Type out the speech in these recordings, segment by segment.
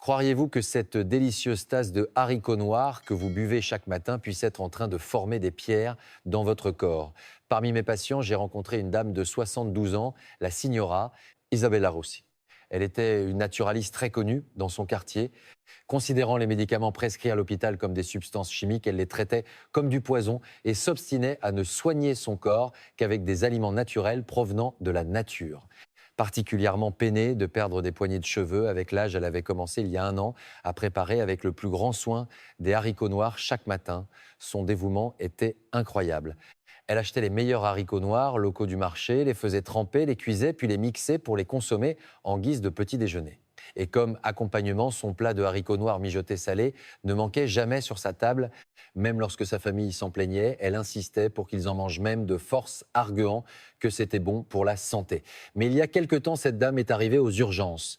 Croiriez-vous que cette délicieuse tasse de haricots noirs que vous buvez chaque matin puisse être en train de former des pierres dans votre corps? Parmi mes patients, j'ai rencontré une dame de 72 ans, la signora Isabella Rossi. Elle était une naturaliste très connue dans son quartier. Considérant les médicaments prescrits à l'hôpital comme des substances chimiques, elle les traitait comme du poison et s'obstinait à ne soigner son corps qu'avec des aliments naturels provenant de la nature. Particulièrement peinée de perdre des poignées de cheveux, avec l'âge, elle avait commencé il y a un an à préparer avec le plus grand soin des haricots noirs chaque matin. Son dévouement était incroyable. Elle achetait les meilleurs haricots noirs locaux du marché, les faisait tremper, les cuisait, puis les mixait pour les consommer en guise de petit déjeuner. Et comme accompagnement, son plat de haricots noirs mijotés salés ne manquait jamais sur sa table. Même lorsque sa famille s'en plaignait, elle insistait pour qu'ils en mangent même de force, arguant que c'était bon pour la santé. Mais il y a quelque temps, cette dame est arrivée aux urgences.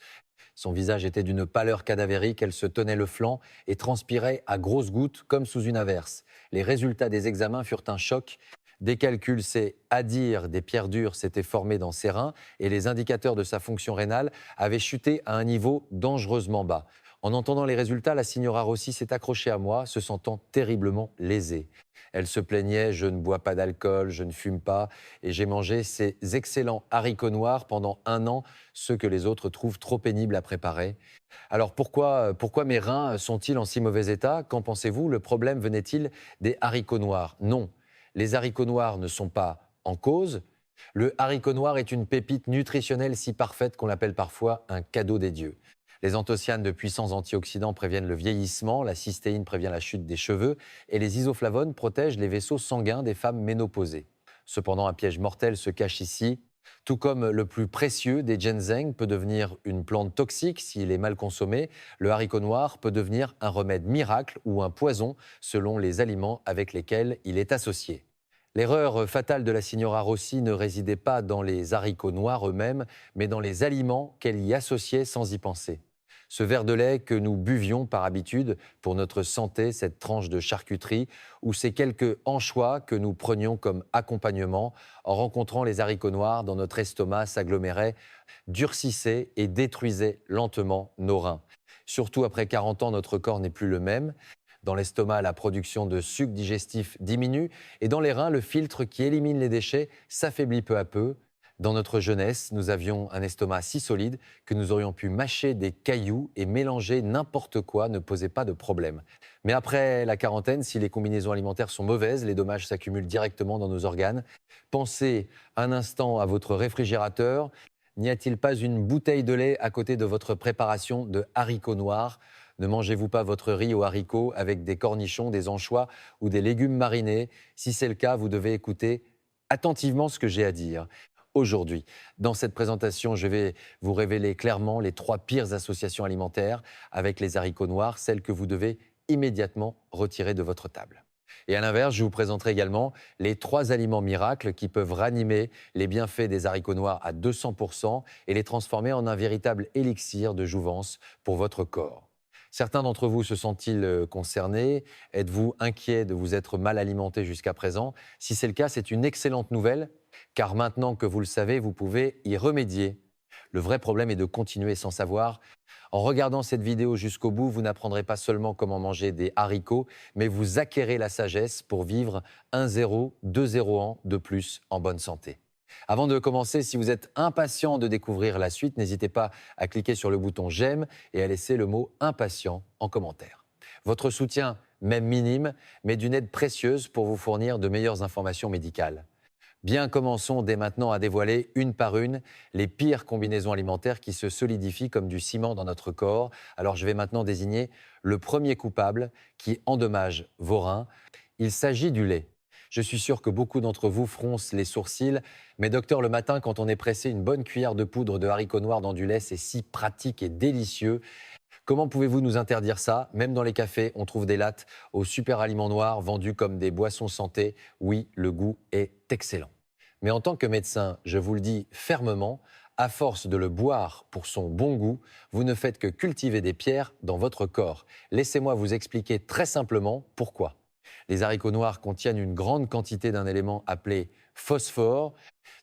Son visage était d'une pâleur cadavérique, elle se tenait le flanc et transpirait à grosses gouttes comme sous une averse. Les résultats des examens furent un choc. Des calculs, c'est à dire, des pierres dures s'étaient formées dans ses reins et les indicateurs de sa fonction rénale avaient chuté à un niveau dangereusement bas. En entendant les résultats, la signora Rossi s'est accrochée à moi, se sentant terriblement lésée. Elle se plaignait: je ne bois pas d'alcool, je ne fume pas, et j'ai mangé ces excellents haricots noirs pendant un an, ceux que les autres trouvent trop pénibles à préparer. Alors pourquoi mes reins sont-ils en si mauvais état? Qu'en pensez-vous? Le problème venait-il des haricots noirs? Non, les haricots noirs ne sont pas en cause. Le haricot noir est une pépite nutritionnelle si parfaite qu'on l'appelle parfois un cadeau des dieux. Les anthocyanes, de puissants antioxydants, préviennent le vieillissement, la cystéine prévient la chute des cheveux et les isoflavones protègent les vaisseaux sanguins des femmes ménopausées. Cependant, un piège mortel se cache ici. Tout comme le plus précieux des ginseng peut devenir une plante toxique s'il est mal consommé, le haricot noir peut devenir un remède miracle ou un poison selon les aliments avec lesquels il est associé. L'erreur fatale de la signora Rossi ne résidait pas dans les haricots noirs eux-mêmes, mais dans les aliments qu'elle y associait sans y penser. Ce verre de lait que nous buvions par habitude pour notre santé, cette tranche de charcuterie, ou ces quelques anchois que nous prenions comme accompagnement, en rencontrant les haricots noirs dans notre estomac, s'aggloméraient, durcissaient et détruisaient lentement nos reins. Surtout après 40 ans, notre corps n'est plus le même. Dans l'estomac, la production de sucre digestif diminue et dans les reins, le filtre qui élimine les déchets s'affaiblit peu à peu. Dans notre jeunesse, nous avions un estomac si solide que nous aurions pu mâcher des cailloux et mélanger n'importe quoi ne posait pas de problème. Mais après la quarantaine, si les combinaisons alimentaires sont mauvaises, les dommages s'accumulent directement dans nos organes. Pensez un instant à votre réfrigérateur. N'y a-t-il pas une bouteille de lait à côté de votre préparation de haricots noirs? Ne mangez-vous pas votre riz aux haricots avec des cornichons, des anchois ou des légumes marinés? Si c'est le cas, vous devez écouter attentivement ce que j'ai à dire. Aujourd'hui, dans cette présentation, je vais vous révéler clairement les 3 pires associations alimentaires avec les haricots noirs, celles que vous devez immédiatement retirer de votre table. Et à l'inverse, je vous présenterai également les 3 aliments miracles qui peuvent ranimer les bienfaits des haricots noirs à 200% et les transformer en un véritable élixir de jouvence pour votre corps. Certains d'entre vous se sentent-ils concernés? Êtes-vous inquiets de vous être mal alimenté jusqu'à présent? Si c'est le cas, c'est une excellente nouvelle, car maintenant que vous le savez, vous pouvez y remédier. Le vrai problème est de continuer sans savoir. En regardant cette vidéo jusqu'au bout, vous n'apprendrez pas seulement comment manger des haricots, mais vous acquérez la sagesse pour vivre 1-0, 2-0 ans de plus en bonne santé. Avant de commencer, si vous êtes impatient de découvrir la suite, n'hésitez pas à cliquer sur le bouton j'aime et à laisser le mot impatient en commentaire. Votre soutien, même minime, mais d'une aide précieuse pour vous fournir de meilleures informations médicales. Bien, commençons dès maintenant à dévoiler une par une les pires combinaisons alimentaires qui se solidifient comme du ciment dans notre corps. Alors je vais maintenant désigner le premier coupable qui endommage vos reins. Il s'agit du lait. Je suis sûr que beaucoup d'entre vous froncent les sourcils, mais docteur, le matin, quand on est pressé, une bonne cuillère de poudre de haricots noirs dans du lait, c'est si pratique et délicieux. Comment pouvez-vous nous interdire ça? Même dans les cafés, on trouve des lattes aux super aliments noirs vendus comme des boissons santé. Oui, le goût est excellent. Mais en tant que médecin, je vous le dis fermement, à force de le boire pour son bon goût, vous ne faites que cultiver des pierres dans votre corps. Laissez-moi vous expliquer très simplement pourquoi. Les haricots noirs contiennent une grande quantité d'un élément appelé phosphore.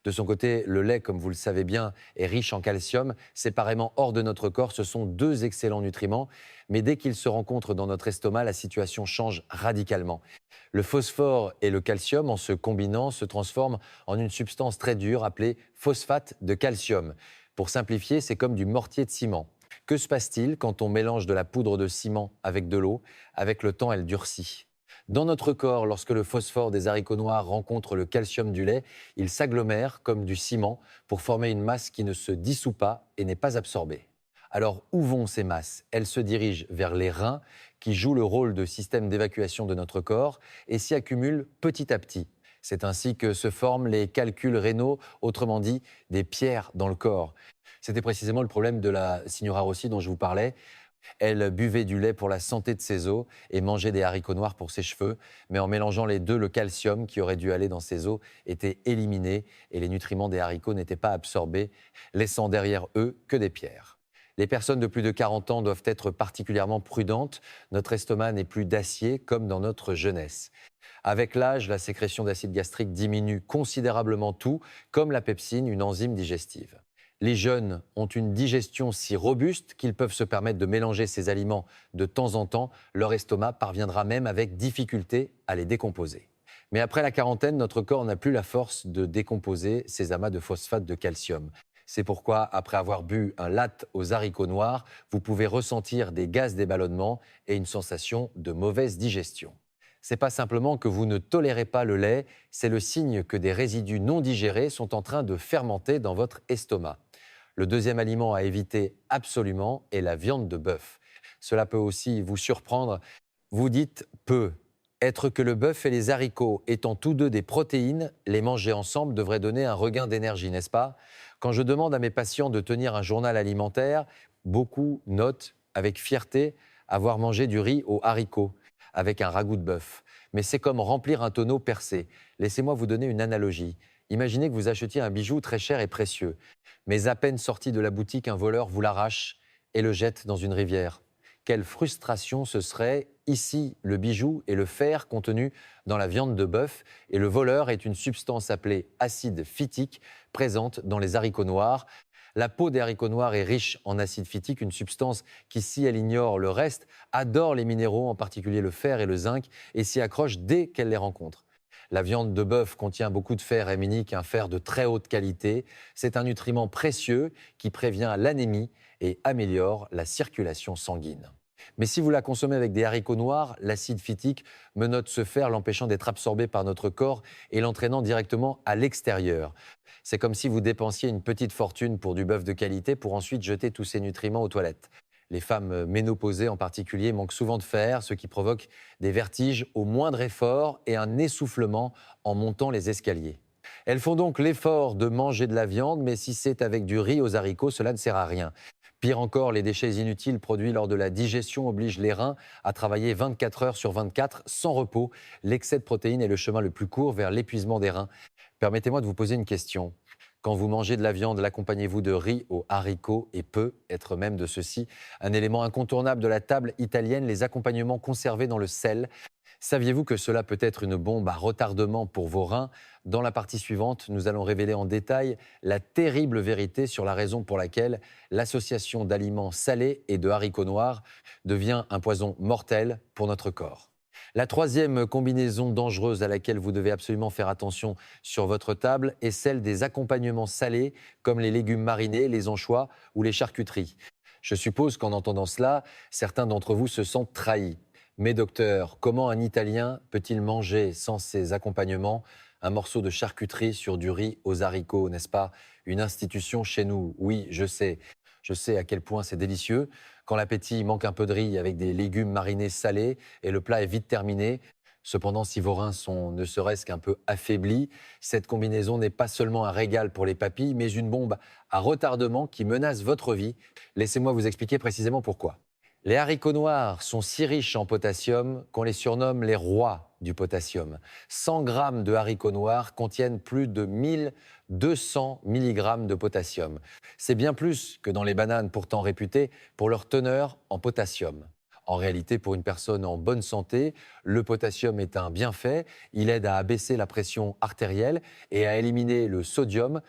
De son côté, le lait, comme vous le savez bien, est riche en calcium. Séparément hors de notre corps, ce sont deux excellents nutriments. Mais dès qu'ils se rencontrent dans notre estomac, la situation change radicalement. Le phosphore et le calcium, en se combinant, se transforment en une substance très dure appelée phosphate de calcium. Pour simplifier, c'est comme du mortier de ciment. Que se passe-t-il quand on mélange de la poudre de ciment avec de l'eau? Avec le temps, elle durcit. Dans notre corps, lorsque le phosphore des haricots noirs rencontre le calcium du lait, il s'agglomère comme du ciment pour former une masse qui ne se dissout pas et n'est pas absorbée. Alors où vont ces masses? Elles se dirigent vers les reins qui jouent le rôle de système d'évacuation de notre corps et s'y accumulent petit à petit. C'est ainsi que se forment les calculs rénaux, autrement dit des pierres dans le corps. C'était précisément le problème de la signora Rossi dont je vous parlais. Elle buvait du lait pour la santé de ses os et mangeait des haricots noirs pour ses cheveux. Mais en mélangeant les deux, le calcium qui aurait dû aller dans ses os était éliminé et les nutriments des haricots n'étaient pas absorbés, laissant derrière eux que des pierres. Les personnes de plus de 40 ans doivent être particulièrement prudentes. Notre estomac n'est plus d'acier comme dans notre jeunesse. Avec l'âge, la sécrétion d'acide gastrique diminue considérablement tout, comme la pepsine, une enzyme digestive. Les jeunes ont une digestion si robuste qu'ils peuvent se permettre de mélanger ces aliments de temps en temps. Leur estomac parviendra même avec difficulté à les décomposer. Mais après la quarantaine, notre corps n'a plus la force de décomposer ces amas de phosphate de calcium. C'est pourquoi, après avoir bu un latte aux haricots noirs, vous pouvez ressentir des gaz d'éballonnement et une sensation de mauvaise digestion. C'est pas simplement que vous ne tolérez pas le lait, c'est le signe que des résidus non digérés sont en train de fermenter dans votre estomac. Le deuxième aliment à éviter absolument est la viande de bœuf. Cela peut aussi vous surprendre. Vous dites peu. Être que le bœuf et les haricots étant tous deux des protéines, les manger ensemble devrait donner un regain d'énergie, n'est-ce pas? Quand je demande à mes patients de tenir un journal alimentaire, beaucoup notent avec fierté avoir mangé du riz aux haricots avec un ragoût de bœuf. Mais c'est comme remplir un tonneau percé. Laissez-moi vous donner une analogie. Imaginez que vous achetiez un bijou très cher et précieux. Mais à peine sorti de la boutique, un voleur vous l'arrache et le jette dans une rivière. Quelle frustration ce serait. Ici, le bijou est le fer contenu dans la viande de bœuf et le voleur est une substance appelée acide phytique présente dans les haricots noirs. La peau des haricots noirs est riche en acide phytique, une substance qui, si elle ignore le reste, adore les minéraux, en particulier le fer et le zinc, et s'y accroche dès qu'elle les rencontre. La viande de bœuf contient beaucoup de fer héminique, un fer de très haute qualité. C'est un nutriment précieux qui prévient l'anémie et améliore la circulation sanguine. Mais si vous la consommez avec des haricots noirs, l'acide phytique menotte ce fer, l'empêchant d'être absorbé par notre corps et l'entraînant directement à l'extérieur. C'est comme si vous dépensiez une petite fortune pour du bœuf de qualité pour ensuite jeter tous ces nutriments aux toilettes. Les femmes ménopausées en particulier manquent souvent de fer, ce qui provoque des vertiges au moindre effort et un essoufflement en montant les escaliers. Elles font donc l'effort de manger de la viande, mais si c'est avec du riz aux haricots, cela ne sert à rien. Pire encore, les déchets inutiles produits lors de la digestion obligent les reins à travailler 24 heures sur 24 sans repos. L'excès de protéines est le chemin le plus court vers l'épuisement des reins. Permettez-moi de vous poser une question. Quand vous mangez de la viande, l'accompagnez-vous de riz aux haricots et peut être même de ceci un élément incontournable de la table italienne, les accompagnements conservés dans le sel. Saviez-vous que cela peut être une bombe à retardement pour vos reins? Dans la partie suivante, nous allons révéler en détail la terrible vérité sur la raison pour laquelle l'association d'aliments salés et de haricots noirs devient un poison mortel pour notre corps. La troisième combinaison dangereuse à laquelle vous devez absolument faire attention sur votre table est celle des accompagnements salés comme les légumes marinés, les anchois ou les charcuteries. Je suppose qu'en entendant cela, certains d'entre vous se sentent trahis. Mais docteur, comment un Italien peut-il manger sans ces accompagnements un morceau de charcuterie sur du riz aux haricots, n'est-ce pas? Une institution chez nous, oui, je sais. Je sais à quel point c'est délicieux. Quand l'appétit manque un peu de riz avec des légumes marinés salés et le plat est vite terminé. Cependant, si vos reins sont ne serait-ce qu'un peu affaiblis, cette combinaison n'est pas seulement un régal pour les papilles, mais une bombe à retardement qui menace votre vie. Laissez-moi vous expliquer précisément pourquoi. Les haricots noirs sont si riches en potassium qu'on les surnomme les rois du potassium. 100 grammes de haricots noirs contiennent plus de 1200 mg de potassium. C'est bien plus que dans les bananes pourtant réputées pour leur teneur en potassium. En réalité, pour une personne en bonne santé, le potassium est un bienfait. Il aide à abaisser la pression artérielle et à éliminer le sodium.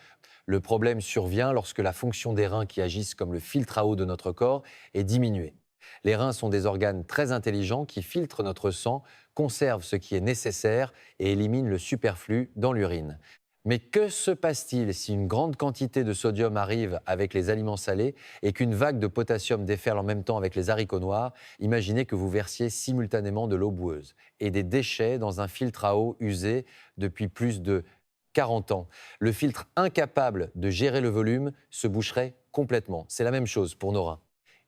Le problème survient lorsque la fonction des reins qui agissent comme le filtre à eau de notre corps est diminuée. Les reins sont des organes très intelligents qui filtrent notre sang, conservent ce qui est nécessaire et éliminent le superflu dans l'urine. Mais que se passe-t-il si une grande quantité de sodium arrive avec les aliments salés et qu'une vague de potassium déferle en même temps avec les haricots noirs? Imaginez que vous versiez simultanément de l'eau boueuse et des déchets dans un filtre à eau usé depuis plus de 40 ans. Le filtre incapable de gérer le volume se boucherait complètement. C'est la même chose pour nos reins.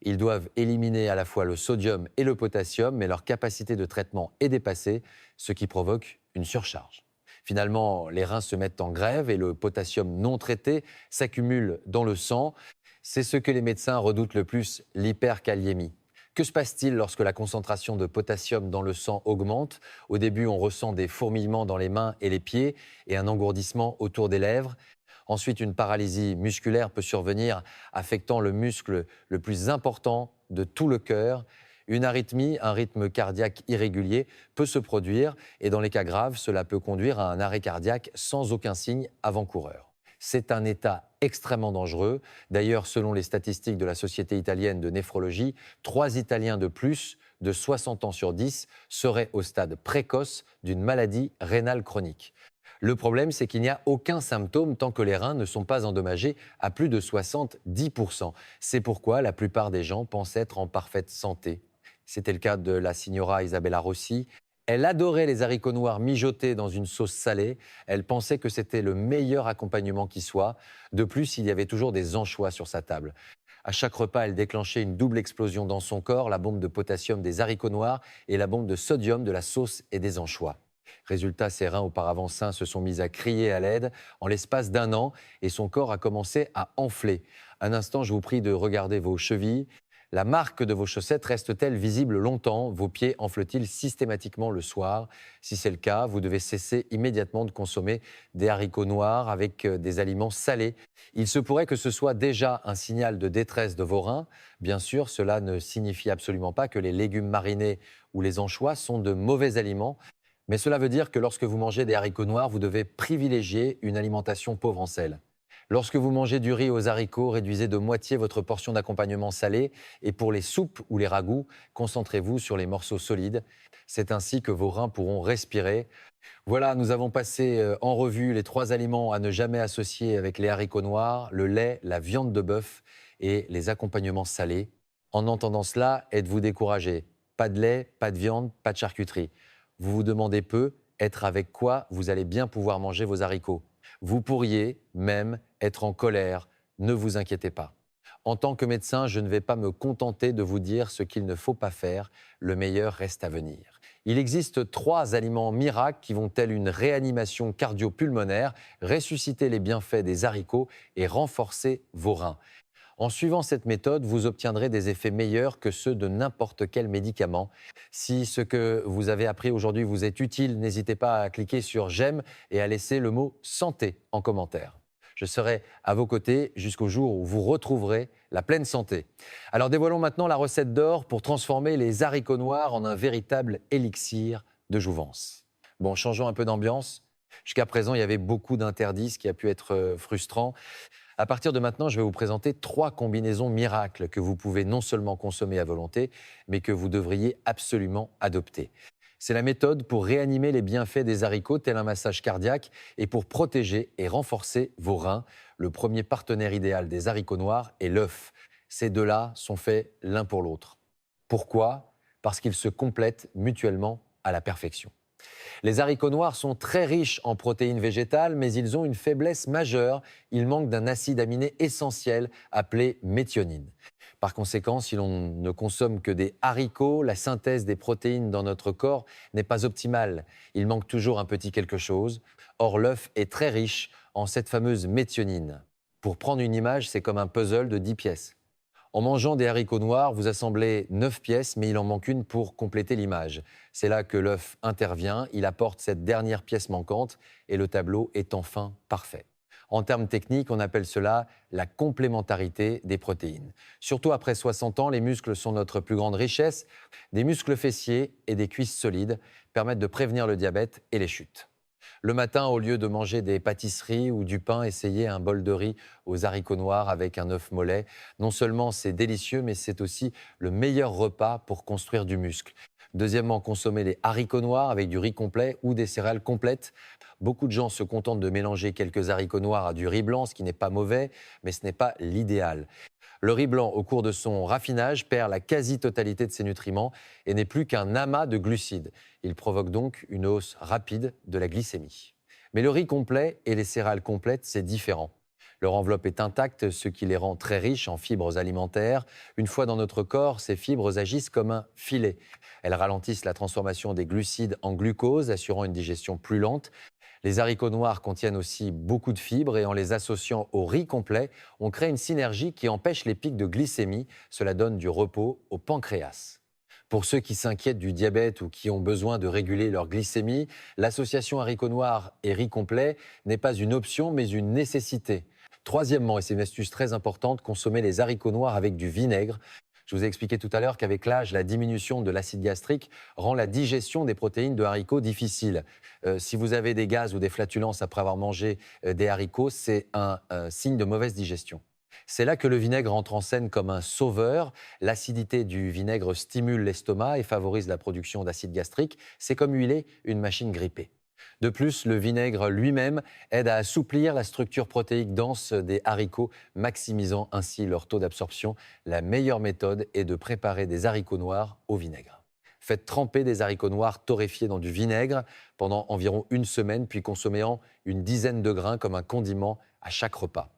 Ils doivent éliminer à la fois le sodium et le potassium, mais leur capacité de traitement est dépassée, ce qui provoque une surcharge. Finalement, les reins se mettent en grève et le potassium non traité s'accumule dans le sang. C'est ce que les médecins redoutent le plus, l'hyperkaliémie. Que se passe-t-il lorsque la concentration de potassium dans le sang augmente? Au début, on ressent des fourmillements dans les mains et les pieds et un engourdissement autour des lèvres. Ensuite, une paralysie musculaire peut survenir, affectant le muscle le plus important de tout le cœur. Une arythmie, un rythme cardiaque irrégulier, peut se produire et dans les cas graves, cela peut conduire à un arrêt cardiaque sans aucun signe avant-coureur. C'est un état extrêmement dangereux. D'ailleurs, selon les statistiques de la Société italienne de néphrologie, 3 Italiens de plus de 60 ans sur 10 seraient au stade précoce d'une maladie rénale chronique. Le problème, c'est qu'il n'y a aucun symptôme tant que les reins ne sont pas endommagés à plus de 70%. C'est pourquoi la plupart des gens pensent être en parfaite santé. C'était le cas de la signora Isabella Rossi. Elle adorait les haricots noirs mijotés dans une sauce salée. Elle pensait que c'était le meilleur accompagnement qui soit. De plus, il y avait toujours des anchois sur sa table. À chaque repas, elle déclenchait une double explosion dans son corps, la bombe de potassium des haricots noirs et la bombe de sodium de la sauce et des anchois. Résultat, ses reins auparavant sains se sont mis à crier à l'aide en l'espace d'1 an et son corps a commencé à enfler. Un instant, je vous prie de regarder vos chevilles. La marque de vos chaussettes reste-t-elle visible longtemps? Vos pieds enflent-ils systématiquement le soir? Si c'est le cas, vous devez cesser immédiatement de consommer des haricots noirs avec des aliments salés. Il se pourrait que ce soit déjà un signal de détresse de vos reins. Bien sûr, cela ne signifie absolument pas que les légumes marinés ou les anchois sont de mauvais aliments. Mais cela veut dire que lorsque vous mangez des haricots noirs, vous devez privilégier une alimentation pauvre en sel. Lorsque vous mangez du riz aux haricots, réduisez de moitié votre portion d'accompagnement salé et pour les soupes ou les ragoûts, concentrez-vous sur les morceaux solides. C'est ainsi que vos reins pourront respirer. Voilà, nous avons passé en revue les 3 aliments à ne jamais associer avec les haricots noirs, le lait, la viande de bœuf et les accompagnements salés. En entendant cela, êtes-vous découragé? Pas de lait, pas de viande, pas de charcuterie. Vous vous demandez peu, être avec quoi vous allez bien pouvoir manger vos haricots. Vous pourriez même être en colère, ne vous inquiétez pas. En tant que médecin, je ne vais pas me contenter de vous dire ce qu'il ne faut pas faire, le meilleur reste à venir. Il existe 3 aliments miracles qui vont, telle une réanimation cardio-pulmonaire, ressusciter les bienfaits des haricots et renforcer vos reins. En suivant cette méthode, vous obtiendrez des effets meilleurs que ceux de n'importe quel médicament. Si ce que vous avez appris aujourd'hui vous est utile, n'hésitez pas à cliquer sur j'aime et à laisser le mot santé en commentaire. Je serai à vos côtés jusqu'au jour où vous retrouverez la pleine santé. Alors dévoilons maintenant la recette d'or pour transformer les haricots noirs en un véritable élixir de jouvence. Bon, changeons un peu d'ambiance. Jusqu'à présent, il y avait beaucoup d'interdits, ce qui a pu être frustrant. À partir de maintenant, je vais vous présenter 3 combinaisons miracles que vous pouvez non seulement consommer à volonté, mais que vous devriez absolument adopter. C'est la méthode pour réanimer les bienfaits des haricots, tel un massage cardiaque, et pour protéger et renforcer vos reins. Le premier partenaire idéal des haricots noirs est l'œuf. Ces 2-là sont faits l'un pour l'autre. Pourquoi? Parce qu'ils se complètent mutuellement à la perfection. Les haricots noirs sont très riches en protéines végétales, mais ils ont une faiblesse majeure. Ils manquent d'un acide aminé essentiel appelé méthionine. Par conséquent, si l'on ne consomme que des haricots, la synthèse des protéines dans notre corps n'est pas optimale. Il manque toujours un petit quelque chose. Or, l'œuf est très riche en cette fameuse méthionine. Pour prendre une image, c'est comme un puzzle de 10 pièces. En mangeant des haricots noirs, vous assemblez 9 pièces, mais il en manque une pour compléter l'image. C'est là que l'œuf intervient, il apporte cette dernière pièce manquante et le tableau est enfin parfait. En termes techniques, on appelle cela la complémentarité des protéines. Surtout après 60 ans, les muscles sont notre plus grande richesse. Des muscles fessiers et des cuisses solides permettent de prévenir le diabète et les chutes. Le matin, au lieu de manger des pâtisseries ou du pain, essayez un bol de riz aux haricots noirs avec un œuf mollet. Non seulement c'est délicieux, mais c'est aussi le meilleur repas pour construire du muscle. Deuxièmement, consommez les haricots noirs avec du riz complet ou des céréales complètes. Beaucoup de gens se contentent de mélanger quelques haricots noirs à du riz blanc, ce qui n'est pas mauvais, mais ce n'est pas l'idéal. Le riz blanc, au cours de son raffinage, perd la quasi-totalité de ses nutriments et n'est plus qu'un amas de glucides. Il provoque donc une hausse rapide de la glycémie. Mais le riz complet et les céréales complètes, c'est différent. Leur enveloppe est intacte, ce qui les rend très riches en fibres alimentaires. Une fois dans notre corps, ces fibres agissent comme un filet. Elles ralentissent la transformation des glucides en glucose, assurant une digestion plus lente. Les haricots noirs contiennent aussi beaucoup de fibres et en les associant au riz complet, on crée une synergie qui empêche les pics de glycémie. Cela donne du repos au pancréas. Pour ceux qui s'inquiètent du diabète ou qui ont besoin de réguler leur glycémie, l'association haricots noirs et riz complet n'est pas une option mais une nécessité. Troisièmement, et c'est une astuce très importante, consommer les haricots noirs avec du vinaigre. Je vous ai expliqué tout à l'heure qu'avec l'âge, la diminution de l'acide gastrique rend la digestion des protéines de haricots difficile. Si vous avez des gaz ou des flatulences après avoir mangé des haricots, c'est un signe de mauvaise digestion. C'est là que le vinaigre entre en scène comme un sauveur. L'acidité du vinaigre stimule l'estomac et favorise la production d'acide gastrique. C'est comme huiler une machine grippée. De plus, le vinaigre lui-même aide à assouplir la structure protéique dense des haricots, maximisant ainsi leur taux d'absorption. La meilleure méthode est de préparer des haricots noirs au vinaigre. Faites tremper des haricots noirs torréfiés dans du vinaigre pendant environ une semaine, puis consommez-en une dizaine de grains comme un condiment à chaque repas.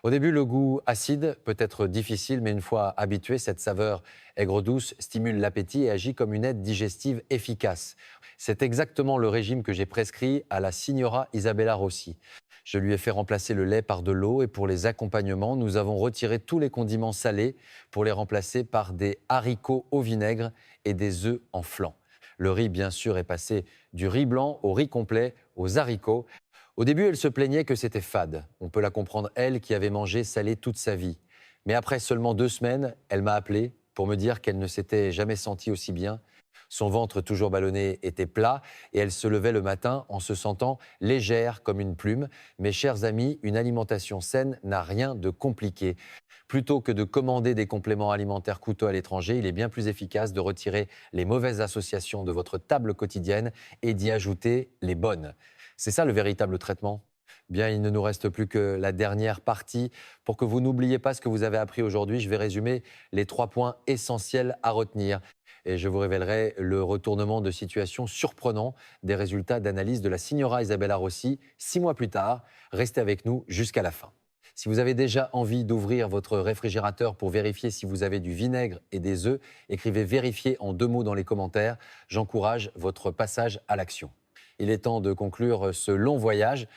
Au début, le goût acide peut être difficile, mais une fois habitué, cette saveur aigre-douce stimule l'appétit et agit comme une aide digestive efficace. C'est exactement le régime que j'ai prescrit à la signora Isabella Rossi. Je lui ai fait remplacer le lait par de l'eau et pour les accompagnements, nous avons retiré tous les condiments salés pour les remplacer par des haricots au vinaigre et des œufs en flan. Le riz, bien sûr, est passé du riz blanc au riz complet, aux haricots. Au début, elle se plaignait que c'était fade. On peut la comprendre, elle qui avait mangé salé toute sa vie. Mais après seulement 2 semaines, elle m'a appelé pour me dire qu'elle ne s'était jamais sentie aussi bien. Son ventre, toujours ballonné, était plat et elle se levait le matin en se sentant légère comme une plume. Mes chers amis, une alimentation saine n'a rien de compliqué. Plutôt que de commander des compléments alimentaires coûteux à l'étranger, il est bien plus efficace de retirer les mauvaises associations de votre table quotidienne et d'y ajouter les bonnes. C'est ça le véritable traitement. Bien, il ne nous reste plus que la dernière partie. Pour que vous n'oubliez pas ce que vous avez appris aujourd'hui, je vais résumer les 3 points essentiels à retenir. Et je vous révélerai le retournement de situation surprenant des résultats d'analyse de la signora Isabella Rossi 6 mois plus tard. Restez avec nous jusqu'à la fin. Si vous avez déjà envie d'ouvrir votre réfrigérateur pour vérifier si vous avez du vinaigre et des œufs, écrivez vérifier en 2 mots dans les commentaires. J'encourage votre passage à l'action. Il est temps de conclure ce long voyage.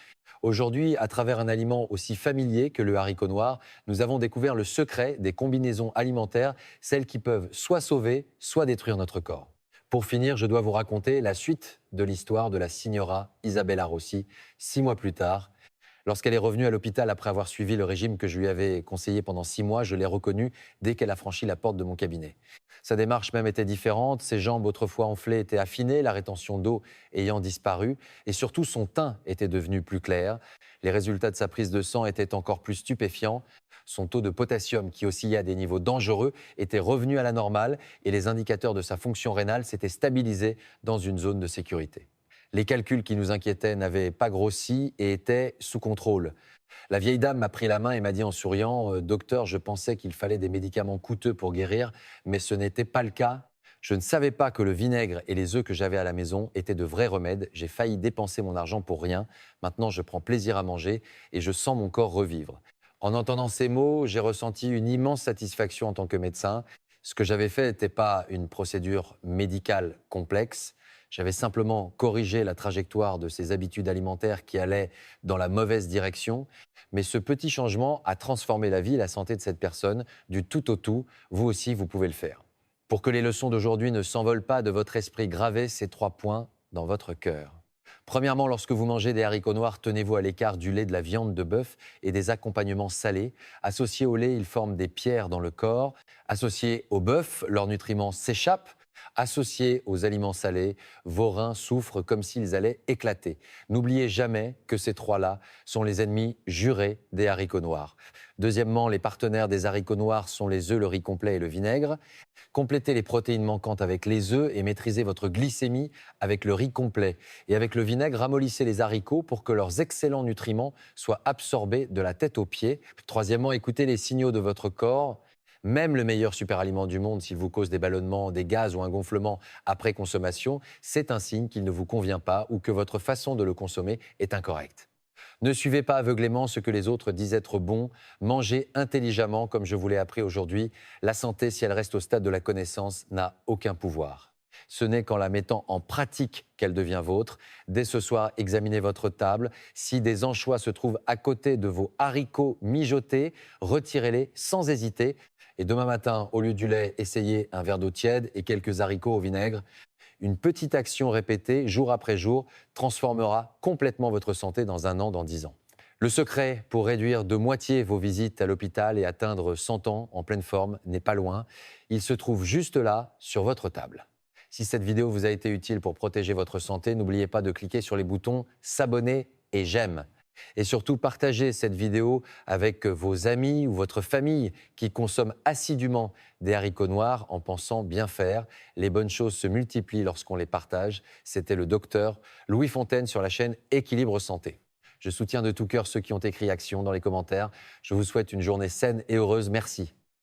Aujourd'hui, à travers un aliment aussi familier que le haricot noir, nous avons découvert le secret des combinaisons alimentaires, celles qui peuvent soit sauver, soit détruire notre corps. Pour finir, je dois vous raconter la suite de l'histoire de la signora Isabella Rossi, 6 mois plus tard. Lorsqu'elle est revenue à l'hôpital après avoir suivi le régime que je lui avais conseillé pendant 6 mois, je l'ai reconnue dès qu'elle a franchi la porte de mon cabinet. Sa démarche même était différente, ses jambes autrefois enflées étaient affinées, la rétention d'eau ayant disparu, et surtout son teint était devenu plus clair. Les résultats de sa prise de sang étaient encore plus stupéfiants. Son taux de potassium, qui oscillait à des niveaux dangereux, était revenu à la normale et les indicateurs de sa fonction rénale s'étaient stabilisés dans une zone de sécurité. Les calculs qui nous inquiétaient n'avaient pas grossi et étaient sous contrôle. La vieille dame m'a pris la main et m'a dit en souriant « Docteur, je pensais qu'il fallait des médicaments coûteux pour guérir, mais ce n'était pas le cas. Je ne savais pas que le vinaigre et les œufs que j'avais à la maison étaient de vrais remèdes. J'ai failli dépenser mon argent pour rien. Maintenant, je prends plaisir à manger et je sens mon corps revivre. » En entendant ces mots, j'ai ressenti une immense satisfaction en tant que médecin. Ce que j'avais fait n'était pas une procédure médicale complexe. J'avais simplement corrigé la trajectoire de ses habitudes alimentaires qui allaient dans la mauvaise direction. Mais ce petit changement a transformé la vie et la santé de cette personne du tout au tout. Vous aussi, vous pouvez le faire. Pour que les leçons d'aujourd'hui ne s'envolent pas de votre esprit, gravez ces 3 points dans votre cœur. Premièrement, lorsque vous mangez des haricots noirs, tenez-vous à l'écart du lait, de la viande de bœuf et des accompagnements salés. Associés au lait, ils forment des pierres dans le corps. Associés au bœuf, leurs nutriments s'échappent. Associés aux aliments salés, vos reins souffrent comme s'ils allaient éclater. N'oubliez jamais que ces trois-là sont les ennemis jurés des haricots noirs. Deuxièmement, les partenaires des haricots noirs sont les œufs, le riz complet et le vinaigre. Complétez les protéines manquantes avec les œufs et maîtrisez votre glycémie avec le riz complet. Et avec le vinaigre, ramollissez les haricots pour que leurs excellents nutriments soient absorbés de la tête aux pieds. Troisièmement, écoutez les signaux de votre corps. Même le meilleur superaliment du monde, s'il vous cause des ballonnements, des gaz ou un gonflement après consommation, c'est un signe qu'il ne vous convient pas ou que votre façon de le consommer est incorrecte. Ne suivez pas aveuglément ce que les autres disent être bon. Mangez intelligemment, comme je vous l'ai appris aujourd'hui. La santé, si elle reste au stade de la connaissance, n'a aucun pouvoir. Ce n'est qu'en la mettant en pratique qu'elle devient vôtre. Dès ce soir, examinez votre table. Si des anchois se trouvent à côté de vos haricots mijotés, retirez-les sans hésiter. Et demain matin, au lieu du lait, essayez un verre d'eau tiède et quelques haricots au vinaigre. Une petite action répétée, jour après jour, transformera complètement votre santé dans 1 an, dans 10 ans. Le secret pour réduire de moitié vos visites à l'hôpital et atteindre 100 ans en pleine forme n'est pas loin. Il se trouve juste là, sur votre table. Si cette vidéo vous a été utile pour protéger votre santé, n'oubliez pas de cliquer sur les boutons s'abonner et j'aime. Et surtout, partagez cette vidéo avec vos amis ou votre famille qui consomment assidûment des haricots noirs en pensant bien faire. Les bonnes choses se multiplient lorsqu'on les partage. C'était le docteur Louis Fontaine sur la chaîne Équilibre Santé. Je soutiens de tout cœur ceux qui ont écrit action dans les commentaires. Je vous souhaite une journée saine et heureuse. Merci.